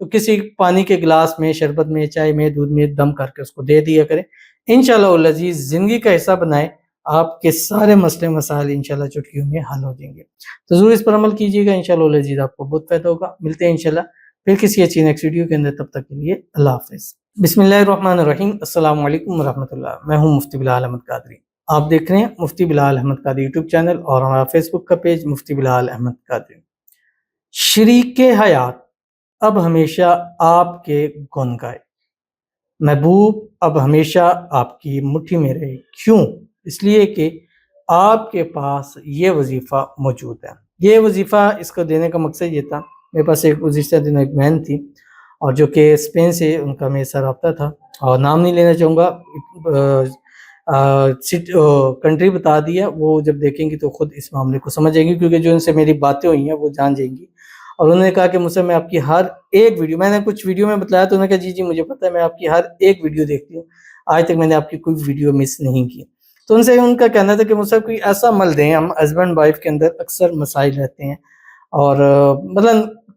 تو کسی پانی کے گلاس میں، شربت میں، چائے میں، دودھ میں دم کر کے اس کو دے دیا کریں۔ انشاءاللہ العزیز زندگی کا حصہ بنائیں، آپ کے سارے مسئلے مسائل انشاءاللہ چٹکیوں میں حل ہو جائیں گے۔ تو ضرور اس پر عمل کیجیے گا، انشاءاللہ العزیز آپ کو بہت فائدہ ہوگا۔ ملتے ہیں انشاءاللہ پھر کسی اچھی نیکسٹ ویڈیو کے اندر، تب تک کے لیے اللہ حافظ۔ بسم اللہ الرحمن الرحیم۔ السلام علیکم ورحمۃ اللہ۔ میں ہوں مفتی بلال احمد قادری، آپ دیکھ رہے ہیں مفتی بلال احمد قادری یوٹیوب چینل اور ہمارا فیس بک کا پیج مفتی بلال احمد قادری۔ شریک حیات اب ہمیشہ آپ کے گن گائے، محبوب اب ہمیشہ آپ کی مٹھی میں رہے۔ کیوں؟ اس لیے کہ آپ کے پاس یہ وظیفہ موجود ہے۔ یہ وظیفہ اس کو دینے کا مقصد یہ تھا، میرے پاس ایک گزشتہ دن ایک بہن تھی، اور جو کہ اسپین سے ان کا میرے ساتھ رابطہ تھا، اور نام نہیں لینا چاہوں گا، کنٹری بتا دیا، وہ جب دیکھیں گی تو خود اس معاملے کو سمجھ جائیں گی، کیونکہ جو ان سے میری باتیں ہوئی ہیں وہ جان جائیں گی۔ اور انہوں نے کہا کہ مجھ سے میں آپ کی ہر ایک ویڈیو، میں نے کچھ ویڈیو میں بتلایا تو انہوں نے کہا جی مجھے پتہ ہے، میں آپ کی ہر ایک ویڈیو دیکھتی ہوں، آج تک میں نے آپ کی کوئی ویڈیو مس نہیں کی۔ تو ان سے ان کا کہنا تھا کہ مجھ سے کوئی ایسا عمل دیں، ہم ہسبینڈ وائف کے اندر اکثر مسائل رہتے ہیں، اور مثلا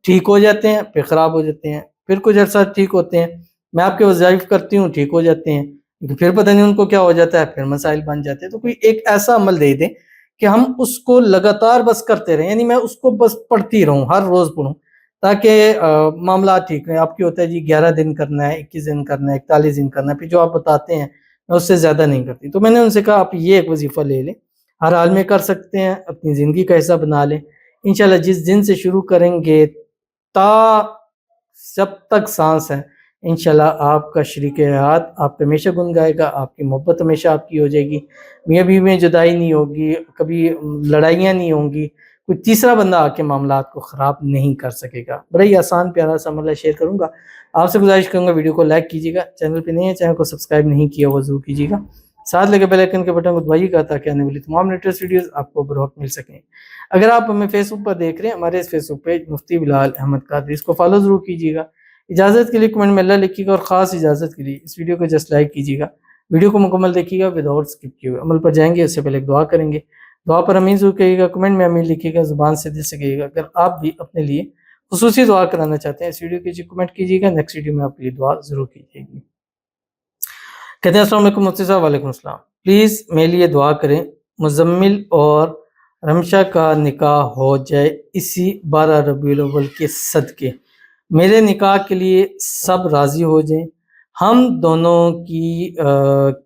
ٹھیک ہو جاتے ہیں پھر خراب ہو جاتے ہیں، پھر کچھ عرصہ ٹھیک ہوتے ہیں، میں آپ کے وظائف کرتی ہوں ٹھیک ہو جاتے ہیں، لیکن پھر پتہ نہیں ان کو کیا ہو جاتا ہے، پھر مسائل بن جاتے ہیں۔ تو کوئی ایک ایسا عمل دے دیں کہ ہم اس کو لگاتار بس کرتے رہیں، یعنی میں اس کو بس پڑھتی رہوں، ہر روز پڑھوں، تاکہ معاملات ٹھیک رہیں۔ آپ کی ہوتا ہے جی 11 دن کرنا ہے، 21 دن کرنا ہے، 41 دن کرنا ہے، پھر جو آپ بتاتے ہیں میں اس سے زیادہ نہیں کرتی۔ تو میں نے ان سے کہا آپ یہ ایک وظیفہ لے لیں، ہر حال میں کر سکتے ہیں، اپنی زندگی کا حصہ بنا لیں۔ انشاءاللہ جس دن سے شروع کریں گے تا جب تک سانس ہے، انشاءاللہ آپ کا شریک حیات آپ پہ ہمیشہ گن گائے گا، آپ کی محبت ہمیشہ آپ کی ہو جائے گی، میاں بیوی میں جدائی نہیں ہوگی، کبھی لڑائیاں نہیں ہوں گی، کوئی تیسرا بندہ آ کے معاملات کو خراب نہیں کر سکے گا۔ بڑا ہی آسان پیارا سا عمل شیئر کروں گا، آپ سے گزارش کروں گا ویڈیو کو لائک کیجیے گا، چینل پہ نہیں ہے چینل کو سبسکرائب نہیں کیا وہ ضرور کیجیے گا، ساتھ لگے بیل آئیکن کے بٹن کو دبائیے گا تاکہ آنے والی تمام لیٹسٹ ویڈیوز آپ کو بروقت مل سکیں۔ اگر آپ ہمیں فیس بک پر دیکھ رہے ہیں، ہمارے اس فیس بک پیج مفتی بلال احمد قادری، اس کو فالو ضرور کیجیے گا۔ اجازت کے لیے کمنٹ میں اللہ لکھیے گا، اور خاص اجازت کے لیے اس ویڈیو کو جسٹ لائک کیجیے گا، ویڈیو کو مکمل دیکھیے گا وداؤٹ اسکپ کیے ہوئے۔ عمل پر جائیں گے اس سے پہلے ایک دعا کریں گے، دعا پر امین ضرور کہیے گا، کمنٹ میں امین لکھیے گا، زبان سے دل سے کہیے گا۔ اگر آپ بھی اپنے لیے خصوصی دعا کرانا چاہتے ہیں اس ویڈیو کی کمنٹ کیجیے گا، نیکسٹ ویڈیو میں آپ کے لیے دعا ضرور کی جائے گی۔ کہتے ہیں السلام علیکم مفتی صاحب۔ وعلیکم السلام۔ پلیز میرے لیے دعا کریں، مزمل اور رمشا کا نکاح ہو جائے اسی 12 ربیع الاول کے صدقے، میرے نکاح کے لیے سب راضی ہو جائیں، ہم دونوں کی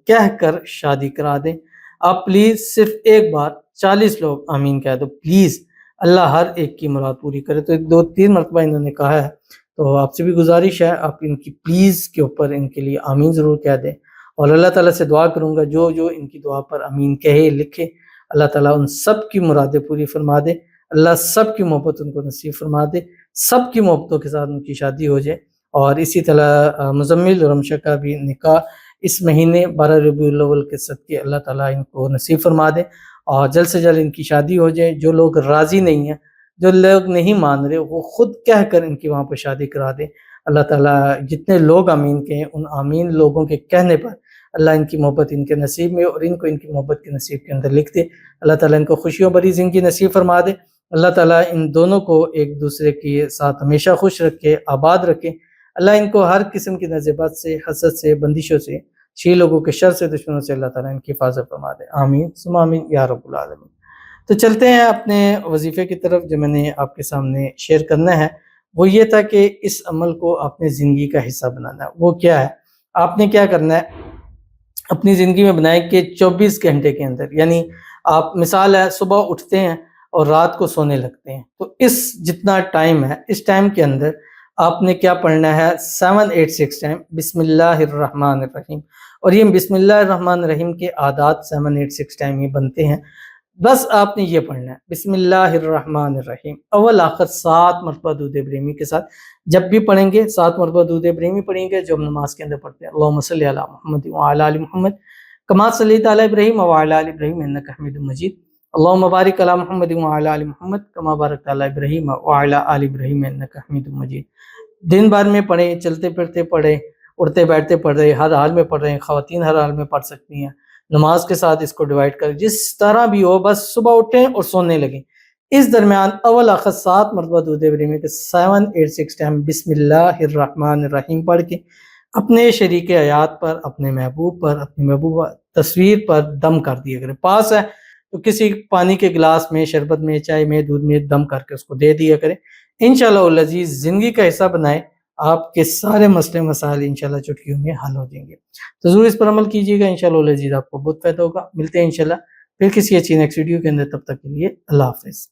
کہہ کر شادی کرا دیں۔ آپ پلیز صرف ایک بار 40 لوگ آمین کہہ دو پلیز، اللہ ہر ایک کی مراد پوری کرے۔ تو 2-3 مرتبہ انہوں نے کہا ہے، تو آپ سے بھی گزارش ہے آپ ان کی پلیز کے اوپر ان کے لیے آمین ضرور کہہ دیں، اور اللہ تعالیٰ سے دعا کروں گا جو جو ان کی دعا پر آمین کہے لکھے، اللہ تعالیٰ ان سب کی مرادیں پوری فرما دے، اللہ سب کی محبت ان کو نصیب فرما دے، سب کی محبتوں کے ساتھ ان کی شادی ہو جائے۔ اور اسی طرح مزمل اور رمشا کا بھی نکاح اس مہینے 12 ربیع الاول کے صدقے اللہ تعالیٰ ان کو نصیب فرما دے، اور جلد سے جلد ان کی شادی ہو جائے۔ جو لوگ راضی نہیں ہیں، جو لوگ نہیں مان رہے، وہ خود کہہ کر ان کی وہاں پہ شادی کرا دیں۔ اللہ تعالیٰ جتنے لوگ آمین کہیں ان آمین لوگوں کے کہنے پر اللہ ان کی محبت ان کے نصیب میں اور ان کو ان کی محبت کے نصیب کے اندر لکھ دے۔ اللہ تعالیٰ ان کو خوشیوں بھری زندگی نصیب فرما دے۔ اللہ تعالیٰ ان دونوں کو ایک دوسرے کے ساتھ ہمیشہ خوش رکھے، آباد رکھے۔ اللہ ان کو ہر قسم کی نزیبت سے، حسد سے، بندشوں سے، چھ لوگوں کے شر سے، دشمنوں سے اللہ تعالیٰ ان کی حفاظت فرما دے۔ آمین ثم آمین یا رب العالمین۔ تو چلتے ہیں اپنے وظیفے کی طرف، جو میں نے آپ کے سامنے شیئر کرنا ہے وہ یہ تھا کہ اس عمل کو اپنے زندگی کا حصہ بنانا ہے۔ وہ کیا ہے؟ آپ نے کیا کرنا ہے اپنی زندگی میں بنائیں کہ 24 گھنٹے کے اندر، یعنی آپ مثال ہے صبح اٹھتے ہیں اور رات کو سونے لگتے ہیں، تو اس جتنا ٹائم ہے اس ٹائم کے اندر آپ نے کیا پڑھنا ہے 786 ٹائم بسم اللہ الرحمن الرحیم، اور یہ بسم اللہ الرحمن الرحیم کے عادات 786 ٹائم ہی بنتے ہیں۔ بس آپ نے یہ پڑھنا ہے بسم اللہ الرحمن الرحیم، اول آخر 7 مرتبہ درود ابراہیمی کے ساتھ، جب بھی پڑھیں گے 7 مرتبہ درود ابراہیمی پڑھیں گے جو ہم نماز کے اندر پڑھتے ہیں، اللہم صلی علی محمد وعلی آل محمد کما صلیت علی ابراہیم وعلی آل ابراہیم انک حمید مجید، اللہم بارک علی محمد وعلی آل محمد کما بارکت علی ابراہیم وعلی آل ابراہیم انک حمید مجید۔ دن بھر میں پڑھیں، چلتے پھرتے پڑھیں، اٹھتے بیٹھتے پڑھ رہے، ہر حال میں پڑھ رہے ہیں، خواتین ہر حال میں پڑھ سکتی ہیں، نماز کے ساتھ اس کو ڈیوائیڈ کریں، جس طرح بھی ہو، بس صبح اٹھیں اور سونے لگیں، اس درمیان اول آخر 7 مرتبہ درود ابراہیمی کے 786 ٹائم بسم اللہ الرحمن الرحیم پڑھ کے اپنے شریک حیات پر، اپنے محبوب پر، اپنی محبوبہ تصویر پر دم کر دیا کرے۔ پاس ہے تو کسی پانی کے گلاس میں، شربت میں، چائے میں، دودھ میں دم کر کے اس کو دے دیا کرے۔ انشاءاللہ العزیز زندگی کا حصہ بنائے، آپ کے سارے مسئلے مسائل انشاءاللہ چٹکیوں میں حل ہو جائیں گے۔ تو ضرور اس پر عمل کیجیے گا، انشاءاللہ العزیز آپ کو بہت فائدہ ہوگا۔ ملتے ہیں انشاءاللہ پھر کسی اچھی نیکسٹ ویڈیو کے اندر، تب تک کے لیے اللہ حافظ۔